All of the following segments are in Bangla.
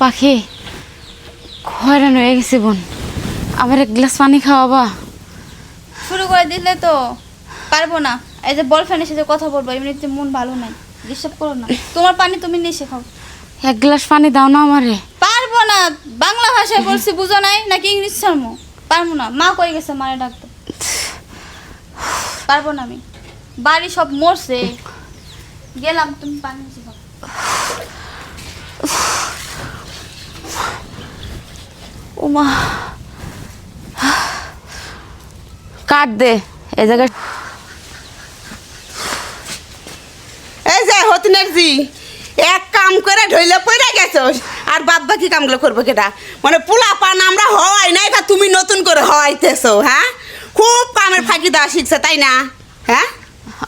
পাখি হয়রান হয়ে গেছে বোন, আমার এক গ্লাস পানি খাওয়াবা? শুরু করে দিলে তো পারবো না। এই যে বয়ফ্রেন্ডের সাথে কথা বলবো, এমনিতে মন ভালো নাই, ডিস্টার্ব করো না। তোমার পানি তুমি নিয়ে খাও। এক গ্লাস পানি দাও না আমারে। পারবো না, বাংলা ভাষায় বলছি, বুঝো নাই নাকি ইংলিশ ছাড়মো? পারবো না, মা কই গেছে, মারে ডাকতো। পারবো না আমি, বাড়ি সব মরছে, গেলাম, তুমি পানি নিয়ে খাও। ওমা, কাট দে এই জায়গায়। এই যে হতিনের জি এক কাম করে ঢইলে পড়ে গেছস, আর বাদ বাকি কামগুলো করবো কেটা? মানে পোলা পান আমরা হয় না, এটা তুমি নতুন করে হওয়াইতেছো। হ্যাঁ, খুব কামের ফাঁকি দেওয়া শিখছে তাই না? হ্যাঁ,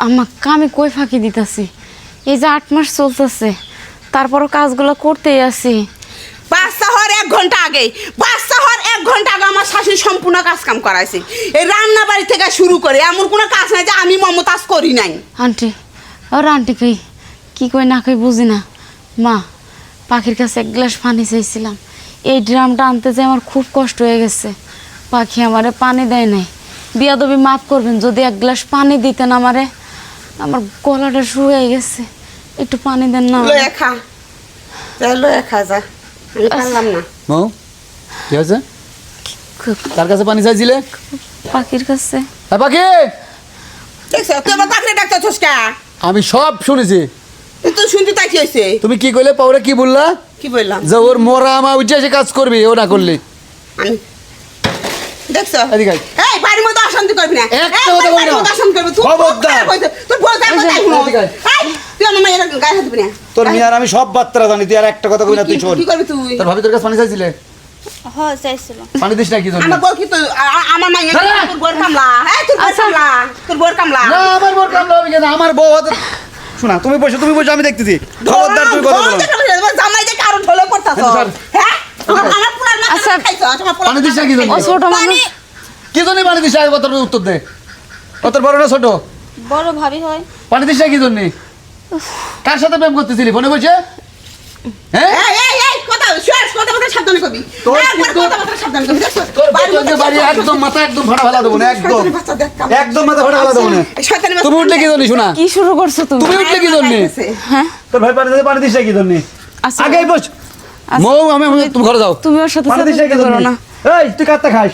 আমাকে আমি কই ফাঁকি দিতেছি? এই যে 8 মাস চলতেছে, তারপরও কাজগুলো করতেই আছি। বাচ্চা হওয়ার 1 ঘন্টা আগে, বাচ্চা হওয়ার 1 ঘন্টা আগে আমার শাশুড়ি সম্পূর্ণ কাজ কাম করাইছে। এই রান্না বাড়ি থেকে শুরু করে এমন কোনো কাজ নাই যে আমি মমতাজ করি নাই। আন্টি, ওর আন্টি কি কই না কই বুঝি না। মা, পাখির কাছে এক গ্লাস পানি চাইছিলাম, এই ড্রামটা আনতে যে আমার খুব কষ্ট হয়ে গেছে। পাখি আমারে পানি দেয় নাই। বিয়াদবি মাফ করবেন, যদি এক গ্লাস পানি দিতেন আমারে, আমার গলাটা শুকিয়ে গেছে, একটু পানি দেন না। লয়ে খা, লয়ে খা যা, আমি পারলাম না। মৌ, কি হয়েছে? কার কাছে পানি চাইছিলে? পাখির কাছে। হ্যাঁ পাখি, দেখছো তুই আমার পাখরে ডাক্তার কা? আমি সব শুনেছি। তুই শুনতে তাই কি হয়েছে? তুমি কি কইলে পাউরে কি বললা? কি বললাম? যে ওর মরা আমা উঠে এসে কাজ করবি, ও না করলে। আমি দেখছো এদিকে আয়। এই বাড়ির মধ্যে অশান্তি করবি না, একটা কথা বলবি না। অশান্তি করবি তুই, খবরদার। তুই বলতে আমি তাই শুনো। এদিকে আয়। এই তুই আমার মায়ের গায়ে হাত দিবি না। তোর মিয়ার আমি সব বার্তা জানি, তুই আর একটা কথা কই না, তুই শোন। কি করবি তুই? তোর ভাবি তোর কাছে পানি চাইছিলে? হ্যাঁ চাইছিল। পানি দিস না কি জন্য? আমার বল কি তুই আমার মায়ের না, না। তোর বউর কামলা, এই তোর বউর কামলা, তোর বউর কামলা। না, আমার বোর কামলা হবে কেন? আমার বউ হাতে শোনা, তুমি বসো, আমি দেখতেছি। খবরদার তুমি কথা বলো না। জামাই যে কারণ ঢলে পড়তাছ। এই স্যার। হ্যাঁ, আমার পুরার মাথা আচ্ছা। খাইছো, আমার পুরার পানি দিস না কি জন্য? ও ছোট মানুষ, কি জন্য পানি দিস? আগে কথার উত্তর দে। কত বড় না ছোট? বড় ভাবি হয়। পানি দিস না কি জন্য? কার সাথে প্রেম করতেছিলি ফোনে বসে? হ্যাঁ, এই কথা শেষ, কথা সাবধানে কবি। তোর একবার কিন্তু- কথা সাবধানে কবি। দেখছো? তোর বাড়ির মধ্যে বাড়ি একদম মাথা একদম ফাটা ফেলা দেবো না, একদম শয়তানের বাচ্চা দেখ কেমন। একদম মাথা ফাটা ফেলা দেবো না। এই শয়তানের বাচ্চা তুমি উঠলে কি জন্য? শোনা, কি শুরু করছো তুমি? তুমি উঠলে কি জন্য? হ্যাঁ, তোর ভাই পানি দিস না কি জন্য? আচ্ছা। আগেই বস। আচ্ছা। মৌ, তুমি ঘরে যাও। তুমি ওর সাথে পানি দিস না কি সাথে জন্য? করো না। এই তুই কাটতে খাস?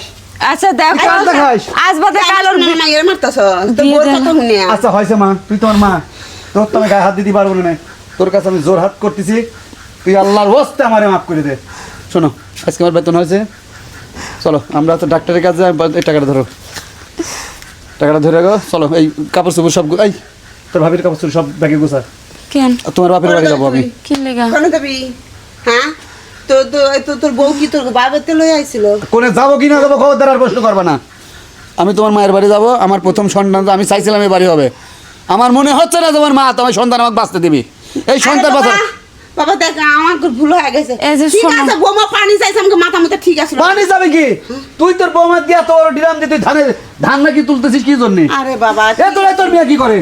আচ্ছা দেখো, কাটতে খাস? আজ বাদে কাল ওর আমার মায়ের মারতাছ। তোর বিয়ে বউর দেন। কথা শুনে। আচ্ছা হয়েছে মা, তুই তোমার মা, তোর তো আমি গায়ে হাত দিতে পারবো না। তোর কাছে আমি জোর হাত করতেছি, তুই আল্লাহর হস্তে আমারে মাফ করে দে। শোনো, আজকে আমার বেতন হয়েছে, চলো আমরা তো ডাক্তারের কাছে যাই। এই টাকাটা ধরো, টাকাটা ধরে গো, চলো। এই কাপড় চোপড় সব এই তোর ভাবির কাপড় চোপড় সব ব্যাগে গোছা। কেন আর তোমার বাপের বাড়ি যাবো আমি। কি লেগা? কোনে যাবি? হ্যাঁ, তোর বউ কি তোর বাবাতে লই আইছিল? কোনে যাবো কি না যাবো খবরদার আর প্রশ্ন করবে না। আমি তোমার মায়ের বাড়ি যাবো, আমার প্রথম সন্তান তো আমি চাইছিলাম এই বাড়ি হবে। আমার মনে হচ্ছে না তোমার মা তোমার সন্তান আমাকে বাঁচতে দিবি। এই সন্তান আরে বাঁচা। বাবা দেখ আমার ভুল হয়ে গেছে। এই যে ঠিক শোনো। আছে, বৌমা পানি চাইছে, আমাকে মাথা মতো ঠিক আছে। পানি যাবে কি? তুই তোর বৌমা দিয়া তোর ডিরাম দিয়ে তুই ধান নাকি তুলতেছিস কি জন্য? আরে বাবা, তোর মেয়ে কি করে?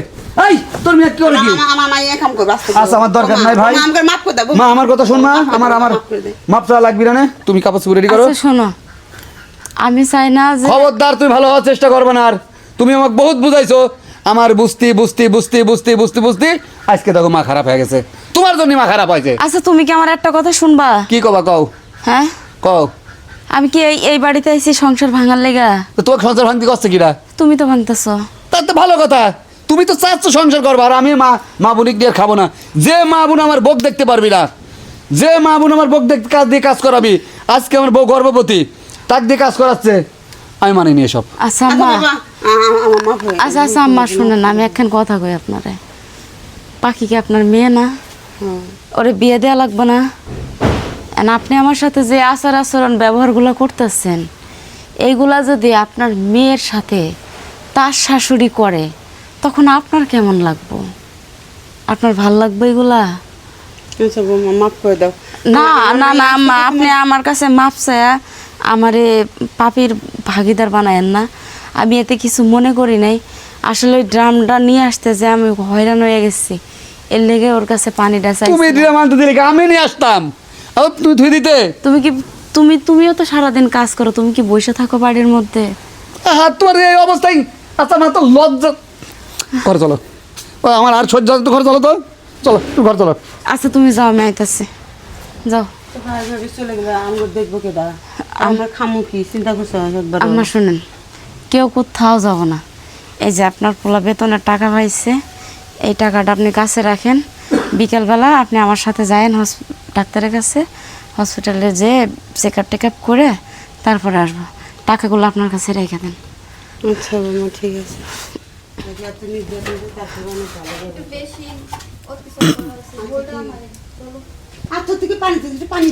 এই তোর মেয়ে কি করে কি? আমার মাইয়া কাম করবে আস্তে। আচ্ছা, আমার দরকার নাই ভাই। আমাকে মাফ করে দাও। মা আমার কথা শোন মা, আমার মাপ চাওয়া লাগবি না। তুমি কাপড় চোপড় রেডি করো। আচ্ছা শোনো, আমি চাই না যে খবরদার তুই ভালো হওয়ার চেষ্টা করবে না। আর তুমি আমাকে বহুত বুঝাইছো, আমার বুঝতে আজকে দেখো মা খারাপ হয়ে গেছে। তোমার জন্য মা খারাপ হয়েছে। আচ্ছা তুমি কি আমার একটা কথা শুনবা? কি কবা কও? হ্যাঁ, কও। আমি কি এই বাড়িতে আইছি সংসার ভাঙার লেগা? তো তোমাকে সংসার ভাঙতে কষ্ট কিরা? তুমি তো ভাঙতেছো। তার তো ভালো কথা, তুমি তো চাচ্ছ সংসার করবো। আর আমি মা বোনিক দিয়ে খাবো না। যে মা বোন আমার বউক দেখতে পারবি না, যে মা বোন আমার বউক দেখতে কাজ দিয়ে কাজ করাবি, আজকে আমার বউ গর্ভবতী, তাক দিয়ে কাজ করাচ্ছে, আমি মানি নি এসব। আচ্ছা আচ্ছা আম্মা, বাবা, আমার মাফ হয়ে আচ্ছা আচ্ছা আম্মা শুনেন, আমি একখান কথা কই আপনারে। পাখি কি আপনার মেয়ে না? ওরে বিয়ে দেওয়া লাগবে না? And আপনি আমার সাথে যে আচরণ ব্যবহারগুলো করতেছেন, এইগুলা যদি আপনার মেয়ের সাথে তার শাশুড়ি করে, তখন আপনার কেমন লাগবে? আপনার ভাল লাগবে এগুলা? আচ্ছা বৌমা মাফ করে দাও। না না না আম্মা, আপনি আমার কাছে মাপ চায়া আমারে পাপির ভাগিদার বানায়েন না। আমি এতে কিছু মনে করি নাই। আসলে ওই ড্রামটা নিয়ে আসতে যে আমি হয়রান হয়ে গেছি, এর লেগে ওর কাছে পানিটা চাই। তুমি ড্রাম আনতে দিলে কি আমি নিয়ে আসতাম? তুই ধুই দিতে তুমিও তো সারাদিন কাজ করো, তুমি কি বসে থাকো বাড়ির মধ্যে? হাত তোমার এই অবস্থায়, আচ্ছা মা তো লজ্জা। ঘর চলো, ও আমার আর সহ্য হচ্ছে, ঘর চলো তো, চলো তুই ঘর চলো। আচ্ছা তুমি যাও, আমি আইতাছি, যাও। চলে গেলে আমরা দেখবো কেডা? আমরা খামু কি? চিন্তা করছো একবার? আম্মা শুনেন, কেউ কোথাও যাব না। এই যে আপনার পোলা বেতনের টাকা পাইছে, এই টাকাটা আপনি কাছে রাখেন। বিকেলবেলা আপনি আমার সাথে যায়েন ডাক্তারের কাছে, হসপিটালে যেয়ে চেক আপ করে তারপরে আসবো। টাকাগুলো আপনার কাছে রেখে দেন। আচ্ছা বাবা, ঠিক আছে। বেশি অত্যাচার করা হচ্ছে। বলতে আমারে। আচ্ছা থেকে পানি পানি